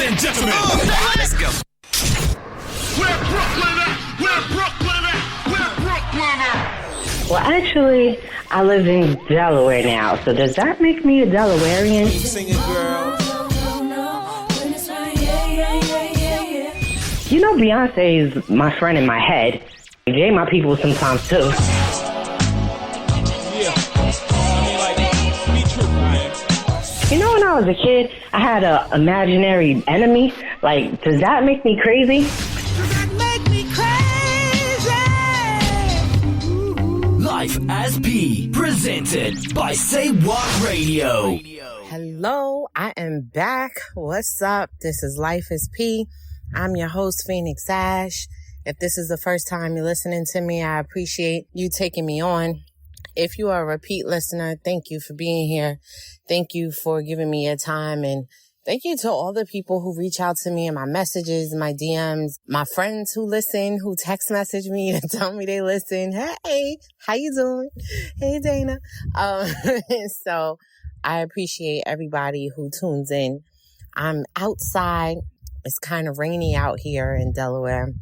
and gentlemen, let's go. Where Brooklyn at? Where Brooklyn at? Where Brooklyn at? Well, actually, I live in Delaware now, so does that make me a Delawarean? Singing girl. You know, Beyonce is my friend in my head. Jay my people sometimes, too. Yeah. I mean, like, be true, man. You know, when I was a kid, I had an imaginary enemy. Like, does that make me crazy? Life as P, presented by Say What Radio. Hello, I am back. What's up? This is Life is P. I'm your host, Phoenix Ash. If this is the first time you're listening to me, I appreciate you taking me on. If you are a repeat listener, thank you for being here. Thank you for giving me your time, and thank you to all the people who reach out to me in my messages, my DMs, my friends who listen, who text message me and tell me they listen. Hey, how you doing? Hey, Dana. So I appreciate everybody who tunes in. I'm outside. It's kind of rainy out here in Delaware.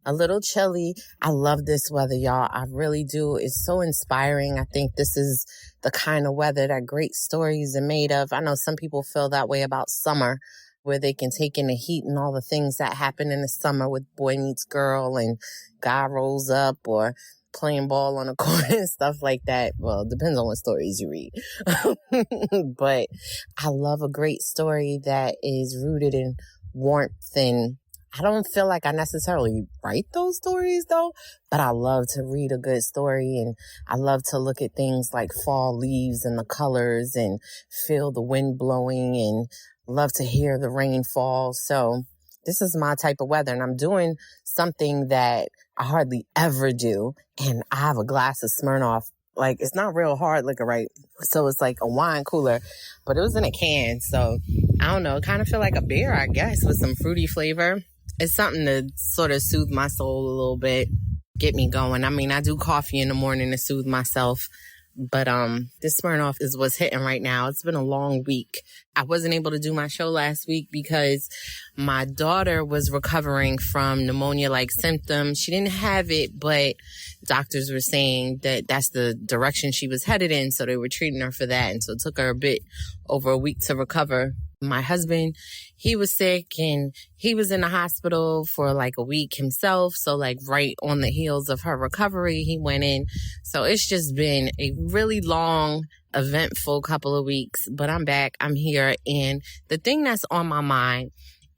A little chilly. I love this weather, y'all. I really do. It's so inspiring. I think this is the kind of weather that great stories are made of. I know some people feel that way about summer, where they can take in the heat and all the things that happen in the summer with Boy Meets Girl and Guy Rolls Up or playing ball on a court and stuff like that. Well, it depends on what stories you read. But I love a great story that is rooted in warmth, and I don't feel like I necessarily write those stories though, but I love to read a good story, and I love to look at things like fall leaves and the colors and feel the wind blowing and love to hear the rain fall. So this is my type of weather, and I'm doing something that I hardly ever do, and I have a glass of Smirnoff. Like, it's not real hard liquor, right? So it's like a wine cooler, but it was in a can. So I don't know, kind of feel like a beer, I guess, with some fruity flavor. It's something to sort of soothe my soul a little bit, get me going. I mean, I do coffee in the morning to soothe myself, but this Smirnoff is what's hitting right now. It's been a long week. I wasn't able to do my show last week because my daughter was recovering from pneumonia-like symptoms. She didn't have it, but doctors were saying that that's the direction she was headed in, so they were treating her for that, and so it took her a bit over a week to recover. My husband, he was sick and he was in the hospital for like a week himself. So like right on the heels of her recovery, he went in. So it's just been a really long, eventful couple of weeks, but I'm back. I'm here. And the thing that's on my mind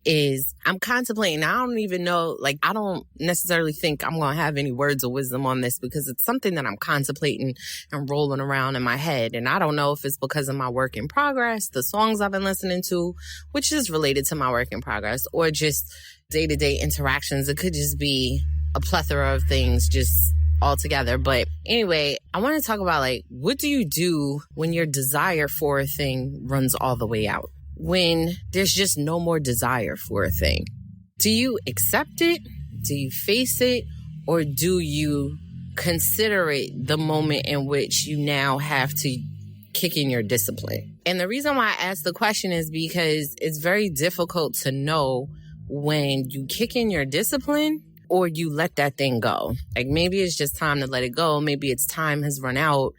is I'm contemplating. I don't even know, like, I don't necessarily think I'm going to have any words of wisdom on this because it's something that I'm contemplating and rolling around in my head. And I don't know if it's because of my work in progress, the songs I've been listening to, which is related to my work in progress, or just day-to-day interactions. It could just be a plethora of things just all together. But anyway, I want to talk about, like, what do you do when your desire for a thing runs all the way out? When there's just no more desire for a thing? Do you accept it? Do you face it? Or do you consider it the moment in which you now have to kick in your discipline? And the reason why I ask the question is because it's very difficult to know when you kick in your discipline or you let that thing go. Like, maybe it's just time to let it go. Maybe it's time has run out.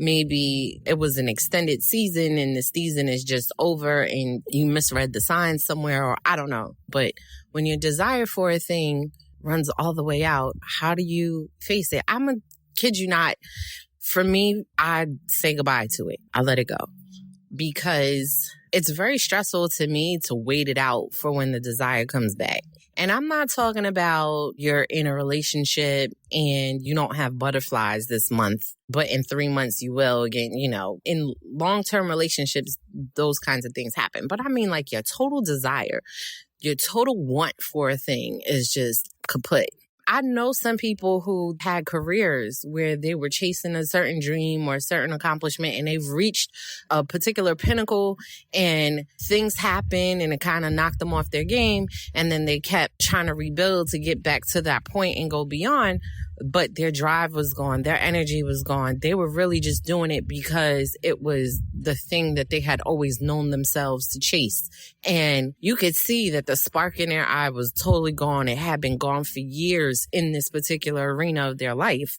Maybe it was an extended season and the season is just over and you misread the signs somewhere, or I don't know. But when your desire for a thing runs all the way out, how do you face it? I'm going to kid you not. For me, I say goodbye to it. I let it go because it's very stressful to me to wait it out for when the desire comes back. And I'm not talking about you're in a relationship and you don't have butterflies this month, but in 3 months you will again. You know, in long-term relationships, those kinds of things happen. But I mean, like, your total desire, your total want for a thing is just kaput. I know some people who had careers where they were chasing a certain dream or a certain accomplishment and they've reached a particular pinnacle and things happen and it kind of knocked them off their game. And then they kept trying to rebuild to get back to that point and go beyond. but their drive was gone. Their energy was gone. They were really just doing it because it was the thing that they had always known themselves to chase. And you could see that the spark in their eye was totally gone. It had been gone for years in this particular arena of their life.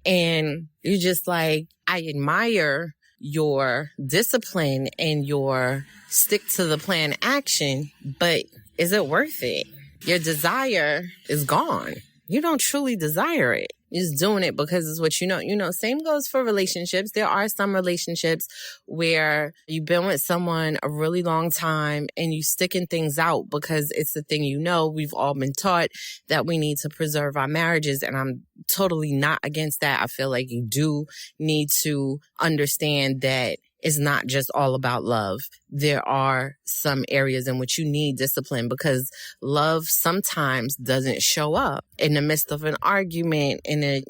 And you're just like, I admire your discipline and your stick to the plan action, but is it worth it? Your desire is gone. You don't truly desire it. You're just doing it because it's what you know. You know, same goes for relationships. There are some relationships where you've been with someone a really long time and you sticking things out because it's the thing you know. We've all been taught that we need to preserve our marriages, and I'm totally not against that. I feel like you do need to understand that it's not just all about love. There are some areas in which you need discipline because love sometimes doesn't show up in the midst of an argument. In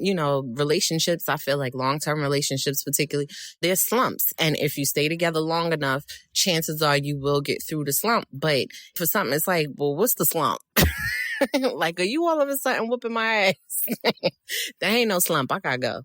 relationships, I feel like long-term relationships particularly, there's slumps. And if you stay together long enough, chances are you will get through the slump. But for something, it's like, well, what's the slump? Like, are you all of a sudden whooping my ass? There ain't no slump. I gotta go.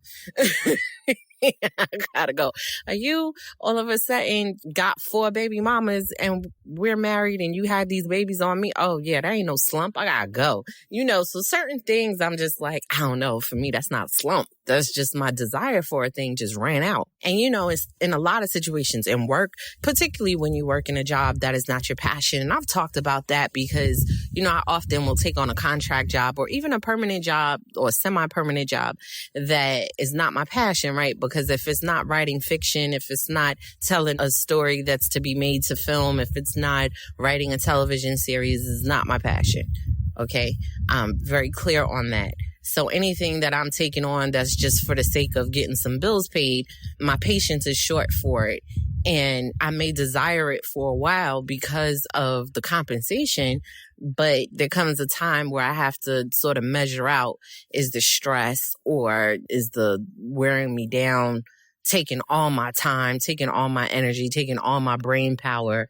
I gotta go. Are you all of a sudden got 4 baby mamas and we're married and you had these babies on me? Oh yeah, there ain't no slump. I gotta go. So certain things I'm just like, I don't know. For me, that's not slump. That's just my desire for a thing just ran out. And it's in a lot of situations in work, particularly when you work in a job that is not your passion. And I've talked about that because, I often will take on a contract job or even a permanent job or semi-permanent job that is not my passion, right? Because if it's not writing fiction, if it's not telling a story that's to be made to film, if it's not writing a television series, is not my passion. Okay. I'm very clear on that. So anything that I'm taking on that's just for the sake of getting some bills paid, my patience is short for it. And I may desire it for a while because of the compensation, but there comes a time where I have to sort of measure out, is the stress or is the wearing me down taking all my time, taking all my energy, taking all my brain power?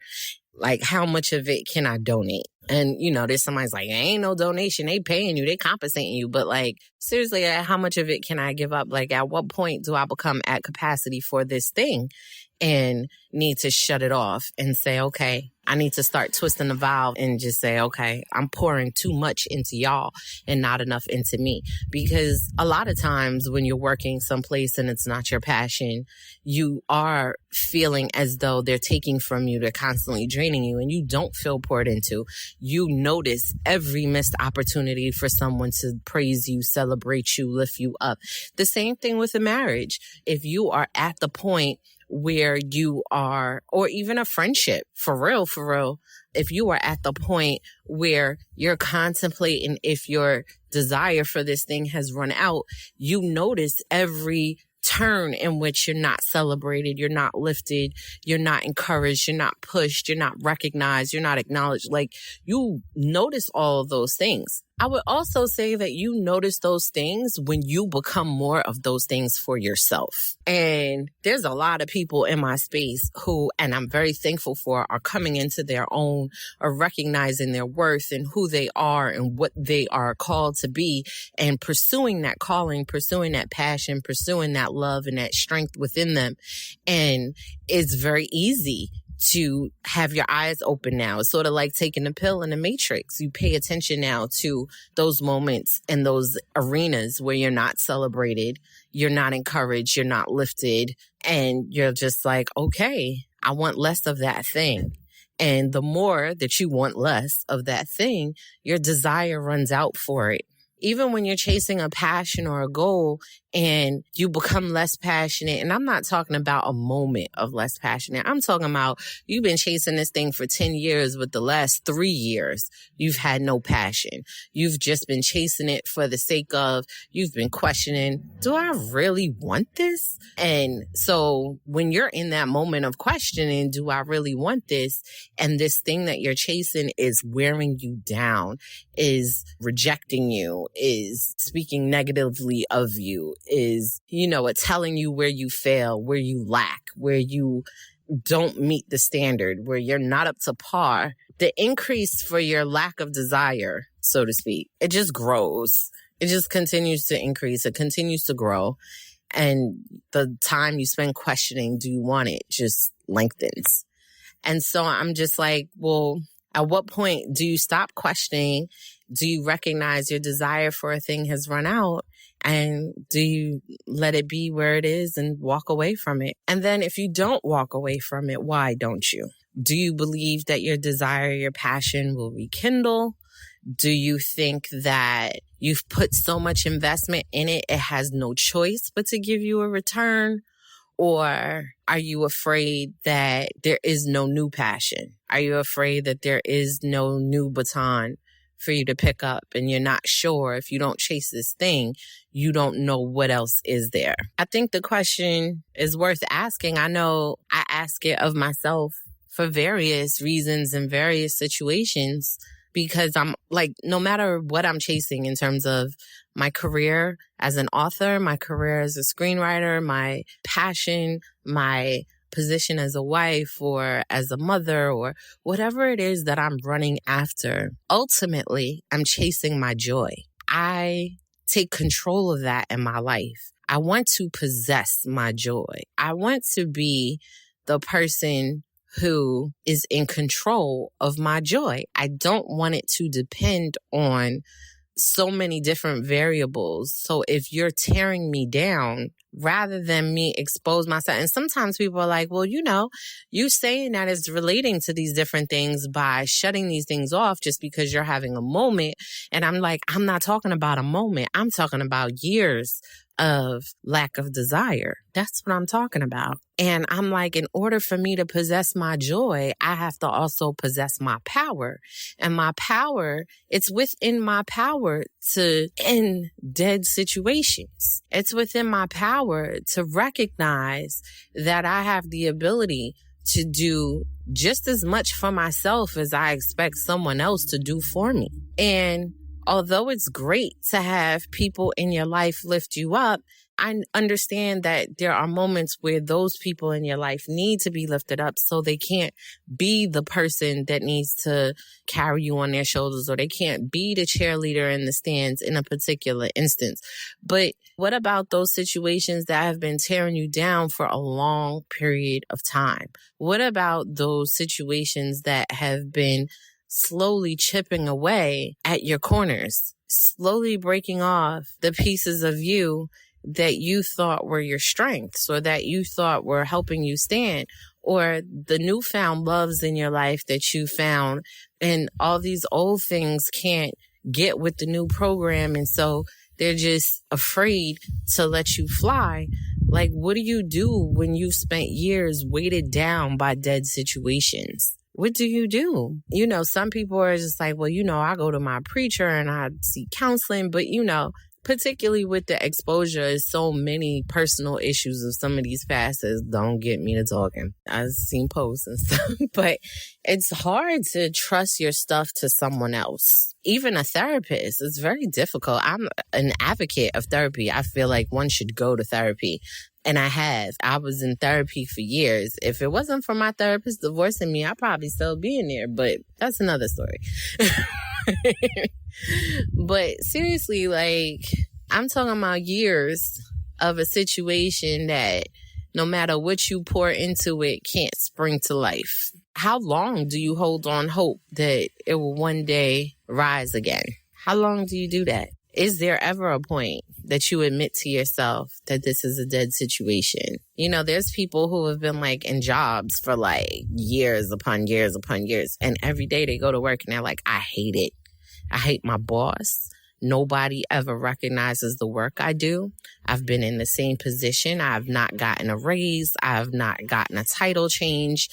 Like, how much of it can I donate? And, there's somebody's like, ain't no donation. They paying you. They compensating you. But like, seriously, how much of it can I give up? Like, at what point do I become at capacity for this thing and need to shut it off and say, okay, I need to start twisting the valve and just say, okay, I'm pouring too much into y'all and not enough into me. Because a lot of times when you're working someplace and it's not your passion, you are feeling as though they're taking from you. They're constantly draining you and you don't feel poured into. You notice every missed opportunity for someone to praise you, celebrate you, lift you up. The same thing with a marriage. If you are at the point where you are, or even a friendship, for real, if you are at the point where you're contemplating if your desire for this thing has run out, you notice every turn in which you're not celebrated, you're not lifted, you're not encouraged, you're not pushed, you're not recognized, you're not acknowledged. Like, you notice all of those things. I would also say that you notice those things when you become more of those things for yourself. And there's a lot of people in my space who, and I'm very thankful for, are coming into their own, are recognizing their worth and who they are and what they are called to be, and pursuing that calling, pursuing that passion, pursuing that love and that strength within them. And it's very easy to have your eyes open now. It's sort of like taking a pill in the Matrix. You pay attention now to those moments and those arenas where you're not celebrated, you're not encouraged, you're not lifted, and you're just like, okay, I want less of that thing. And the more that you want less of that thing, your desire runs out for it. Even when you're chasing a passion or a goal and you become less passionate, and I'm not talking about a moment of less passionate. I'm talking about you've been chasing this thing for 10 years, but the last 3 years, you've had no passion. You've just been chasing it for the sake of, you've been questioning, do I really want this? And so when you're in that moment of questioning, do I really want this? And this thing that you're chasing is wearing you down, is rejecting you, is speaking negatively of you, is, telling you where you fail, where you lack, where you don't meet the standard, where you're not up to par. The increase for your lack of desire so to speak. It just grows. It just continues to increase. It continues to grow. And the time you spend questioning, do you want it, just lengthens. And so I'm just like, well, at what point do you stop questioning? Do you recognize your desire for a thing has run out? And do you let it be where it is and walk away from it? And then if you don't walk away from it, why don't you? Do you believe that your desire, your passion will rekindle? Do you think that you've put so much investment in it, it has no choice but to give you a return? Or are you afraid that there is no new passion? Are you afraid that there is no new baton for you to pick up and you're not sure if you don't chase this thing, you don't know what else is there? I think the question is worth asking. I know I ask it of myself for various reasons and various situations, because I'm like, no matter what I'm chasing in terms of my career as an author, my career as a screenwriter, my passion, my position as a wife or as a mother or whatever it is that I'm running after, ultimately, I'm chasing my joy. I take control of that in my life. I want to possess my joy. I want to be the person who is in control of my joy. I don't want it to depend on so many different variables. So if you're tearing me down, rather than me expose myself, and sometimes people are like, well, you saying that is relating to these different things by shutting these things off just because you're having a moment. And I'm like, I'm not talking about a moment. I'm talking about years of lack of desire. That's what I'm talking about. And I'm like, in order for me to possess my joy, I have to also possess my power. And my power, it's within my power to end dead situations. It's within my power to recognize that I have the ability to do just as much for myself as I expect someone else to do for me. And although it's great to have people in your life lift you up, I understand that there are moments where those people in your life need to be lifted up so they can't be the person that needs to carry you on their shoulders, or they can't be the cheerleader in the stands in a particular instance. But what about those situations that have been tearing you down for a long period of time? What about those situations that have been slowly chipping away at your corners, slowly breaking off the pieces of you that you thought were your strengths or that you thought were helping you stand, or the newfound loves in your life that you found, and all these old things can't get with the new program, and so they're just afraid to let you fly. Like, what do you do when you've spent years weighted down by dead situations? What do you do? Some people are just like, well, I go to my preacher and I seek counseling, but particularly with the exposure of so many personal issues of some of these fasts, don't get me to talking. I've seen posts and stuff, but it's hard to trust your stuff to someone else. Even a therapist, it's very difficult. I'm an advocate of therapy. I feel like one should go to therapy. And I was in therapy for years. If it wasn't for my therapist divorcing me, I'd probably still be in there, but that's another story. But seriously, like, I'm talking about years of a situation that no matter what you pour into it, can't spring to life. How long do you hold on hope that it will one day rise again? How long do you do that? Is there ever a point that you admit to yourself that this is a dead situation? There's people who have been like in jobs for like years upon years upon years. And every day they go to work and they're like, I hate it. I hate my boss. Nobody ever recognizes the work I do. I've been in the same position. I've not gotten a raise. I've not gotten a title change.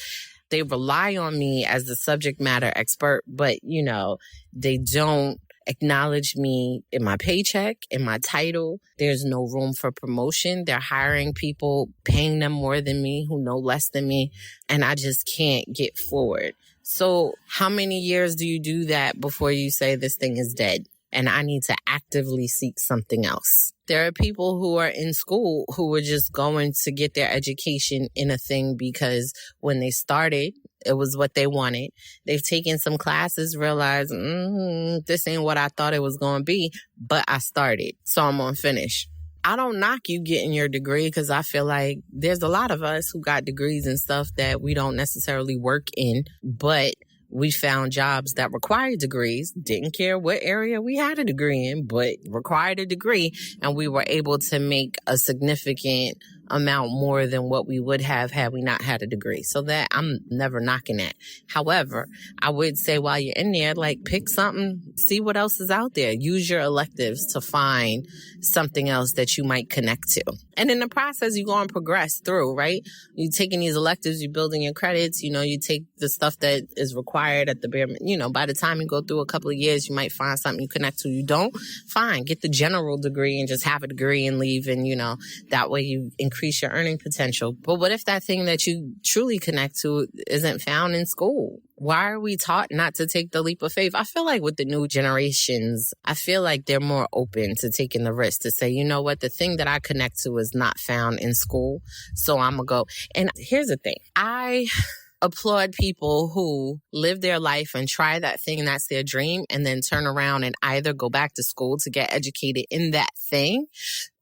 They rely on me as the subject matter expert, but they don't acknowledge me in my paycheck, in my title. There's no room for promotion. They're hiring people, paying them more than me, who know less than me, and I just can't get forward. So how many years do you do that before you say this thing is dead and I need to actively seek something else? There are people who are in school who were just going to get their education in a thing because when they started It was what they wanted. They've taken some classes, realized, this ain't what I thought it was going to be, but I started, so I'm going to finish. I don't knock you getting your degree because I feel like there's a lot of us who got degrees and stuff that we don't necessarily work in, but we found jobs that required degrees, didn't care what area we had a degree in, but required a degree, and we were able to make a significant amount more than what we would have had we not had a degree. So that I'm never knocking that. However, I would say while you're in there, like pick something, see what else is out there. Use your electives to find something else that you might connect to. And in the process, you're going to progress through, right? You're taking these electives, you're building your credits, you take the stuff that is required at the bare, by the time you go through a couple of years, you might find something you connect to. You don't, fine, get the general degree and just have a degree and leave. And, that way you increase your earning potential. But what if that thing that you truly connect to isn't found in school? Why are we taught not to take the leap of faith? I feel like with the new generations, I feel like they're more open to taking the risk to say, you know what, the thing that I connect to is not found in school. So I'm going to go. And here's the thing. I applaud people who live their life and try that thing that's their dream and then turn around and either go back to school to get educated in that thing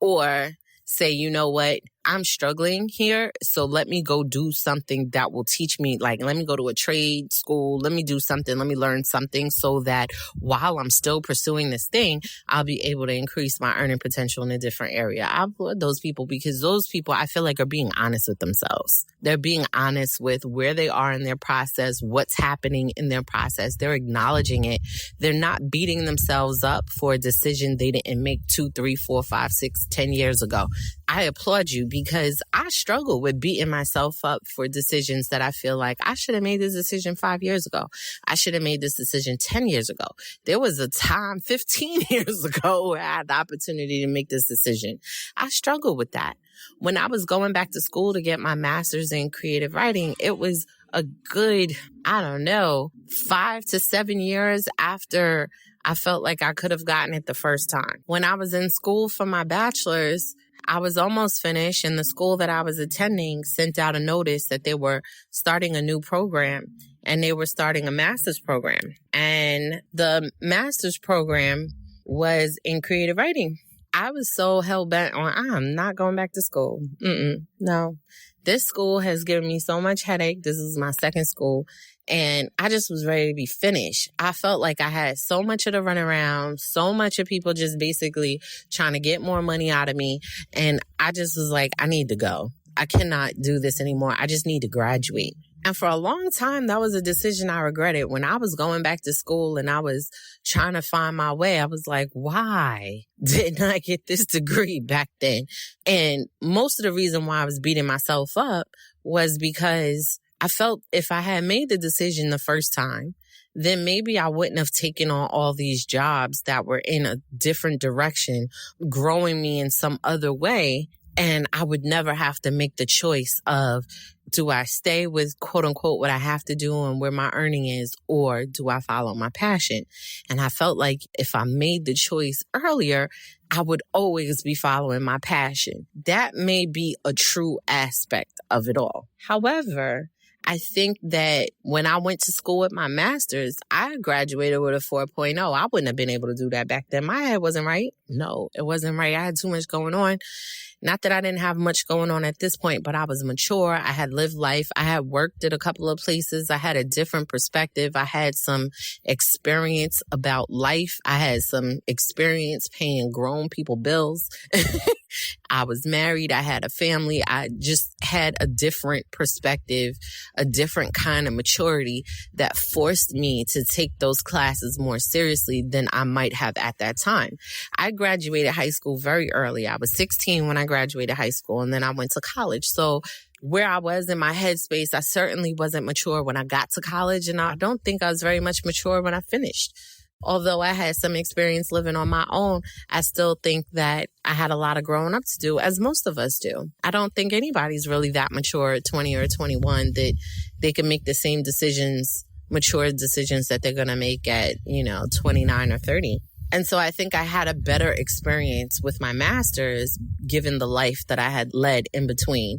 or say, you know what, I'm struggling here, so let me go do something that will teach me, like, let me go to a trade school, let me do something, let me learn something so that while I'm still pursuing this thing, I'll be able to increase my earning potential in a different area. I applaud those people because those people, I feel like, are being honest with themselves. They're being honest with where they are in their process, what's happening in their process. They're acknowledging it. They're not beating themselves up for a decision they didn't make 2, 3, 4, 5, 6, 10 years ago. I applaud you because I struggle with beating myself up for decisions that I feel like I should have made this decision 5 years ago. I should have made this decision 10 years ago. There was a time 15 years ago where I had the opportunity to make this decision. I struggle with that. When I was going back to school to get my master's in creative writing, it was a good, 5 to 7 years after I felt like I could have gotten it the first time. When I was in school for my bachelor's, I was almost finished, and the school that I was attending sent out a notice that they were starting a new program, and they were starting a master's program. And the master's program was in creative writing. I was so hell-bent on, I'm not going back to school. No. This school has given me so much headache. This is my second school. And I just was ready to be finished. I felt like I had so much of the runaround, so much of people just basically trying to get more money out of me. And I just was like, I need to go. I cannot do this anymore. I just need to graduate. And for a long time, that was a decision I regretted. When I was going back to school and I was trying to find my way, I was like, why didn't I get this degree back then? And most of the reason why I was beating myself up was because I felt if I had made the decision the first time, then maybe I wouldn't have taken on all these jobs that were in a different direction, growing me in some other way. And I would never have to make the choice of, do I stay with quote unquote what I have to do and where my earning is, or do I follow my passion? And I felt like if I made the choice earlier, I would always be following my passion. That may be a true aspect of it all. However, I think that when I went to school with my master's, I graduated with a 4.0. I wouldn't have been able to do that back then. My head wasn't right. No, it wasn't right. I had too much going on. Not that I didn't have much going on at this point, but I was mature. I had lived life. I had worked at a couple of places. I had a different perspective. I had some experience about life. I had some experience paying grown people bills. I was married. I had a family. I just had a different perspective, a different kind of maturity that forced me to take those classes more seriously than I might have at that time. I graduated high school very early. I was 16 when I graduated high school, and then I went to college. So where I was in my headspace, I certainly wasn't mature when I got to college, and I don't think I was very much mature when I finished. Although I had some experience living on my own, I still think that I had a lot of growing up to do, as most of us do. I don't think anybody's really that mature at 20 or 21 that they can make the same decisions, mature decisions that they're going to make at, 29 or 30. And so I think I had a better experience with my master's given the life that I had led in between.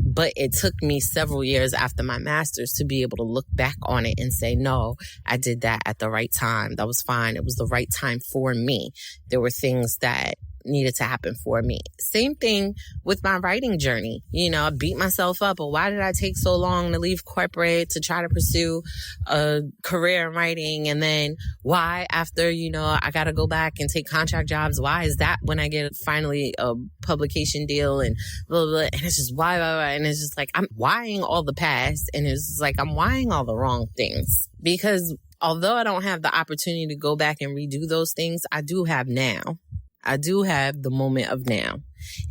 But it took me several years after my master's to be able to look back on it and say, no, I did that at the right time. That was fine. It was the right time for me. There were things that needed to happen for me. Same thing with my writing journey. You know, I beat myself up. But why did I take so long to leave corporate to try to pursue a career in writing? And then why after, you know, I got to go back and take contract jobs? Why is that when I get finally a publication deal and blah, blah, blah. And it's just why. And it's just like, I'm whying all the past. And it's like, I'm whying all the wrong things because although I don't have the opportunity to go back and redo those things, I do have now. I do have the moment of now,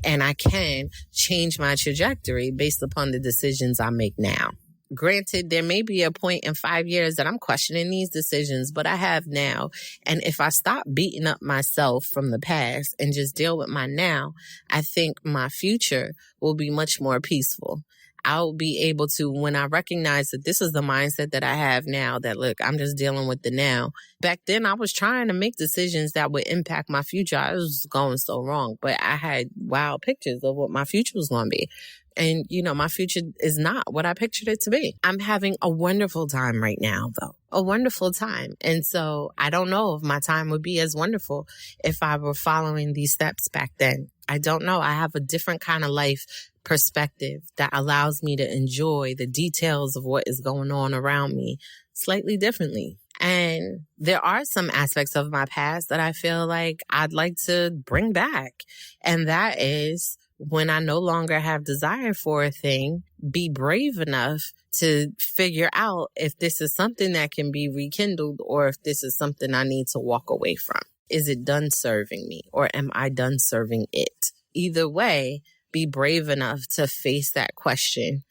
and I can change my trajectory based upon the decisions I make now. Granted, there may be a point in 5 years that I'm questioning these decisions, but I have now. And if I stop beating up myself from the past and just deal with my now, I think my future will be much more peaceful. I'll be able to, when I recognize that this is the mindset that I have now, that look, I'm just dealing with the now. Back then, I was trying to make decisions that would impact my future. I was going so wrong, but I had wild pictures of what my future was going to be. And, you know, my future is not what I pictured it to be. I'm having a wonderful time right now, though. A wonderful time. And so I don't know if my time would be as wonderful if I were following these steps back then. I don't know. I have a different kind of life perspective that allows me to enjoy the details of what is going on around me slightly differently. And there are some aspects of my past that I feel like I'd like to bring back. And that is when I no longer have desire for a thing, be brave enough to figure out if this is something that can be rekindled or if this is something I need to walk away from. Is it done serving me or am I done serving it? Either way, be brave enough to face that question,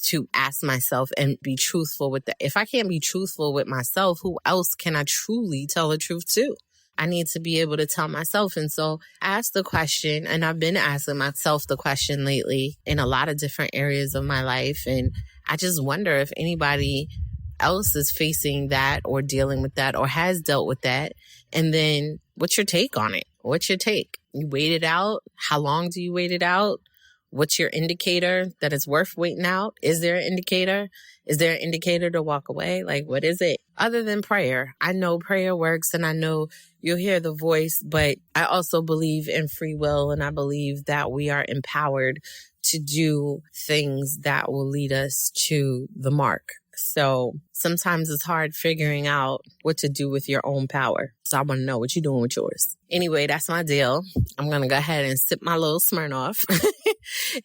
to ask myself and be truthful with that. If I can't be truthful with myself, who else can I truly tell the truth to? I need to be able to tell myself. And so ask the question, and I've been asking myself the question lately in a lot of different areas of my life. And I just wonder if anybody else is facing that or dealing with that or has dealt with that. And then what's your take on it? What's your take? You wait it out? How long do you wait it out? What's your indicator that it's worth waiting out? Is there an indicator? Is there an indicator to walk away? Like, what is it? Other than prayer. I know prayer works and I know you'll hear the voice, but I also believe in free will and I believe that we are empowered to do things that will lead us to the mark. So sometimes it's hard figuring out what to do with your own power. So I want to know what you're doing with yours. Anyway, that's my deal. I'm going to go ahead and sip my little Smirnoff.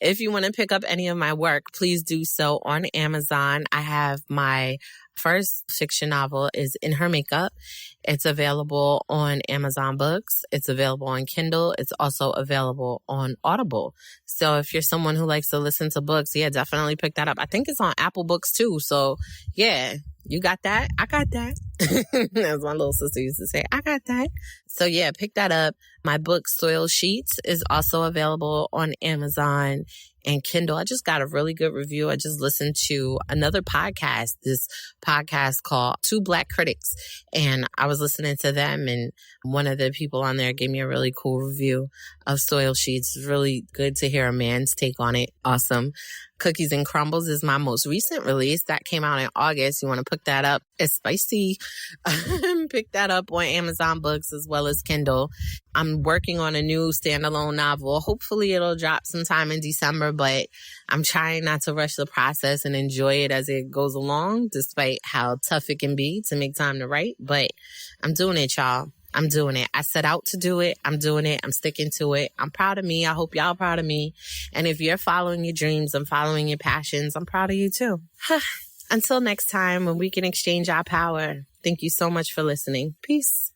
If you want to pick up any of my work, please do so on Amazon. I have my first fiction novel is In Her Makeup. It's available on Amazon Books. It's available on Kindle. It's also available on Audible. So if you're someone who likes to listen to books, yeah, definitely pick that up. I think it's on Apple Books too. So yeah, you got that? I got that. As my little sister used to say, I got that. So yeah, pick that up. My book, Soil Sheets, is also available on Amazon and Kindle. I just got a really good review. I just listened to another podcast, this podcast called Two Black Critics. And I was listening to them and one of the people on there gave me a really cool review of Soil Sheets. It's really good to hear a man's take on it. Awesome. Cookies and Crumbles is my most recent release. That came out in August. You want to pick that up. It's spicy. Pick that up on Amazon Books as well as Kindle. I'm working on a new standalone novel. Hopefully it'll drop sometime in December, but I'm trying not to rush the process and enjoy it as it goes along, despite how tough it can be to make time to write. But I'm doing it, y'all. I'm doing it. I set out to do it. I'm doing it. I'm sticking to it. I'm proud of me. I hope y'all proud of me. And if you're following your dreams and following your passions, I'm proud of you too. Until next time when we can exchange our power. Thank you so much for listening. Peace.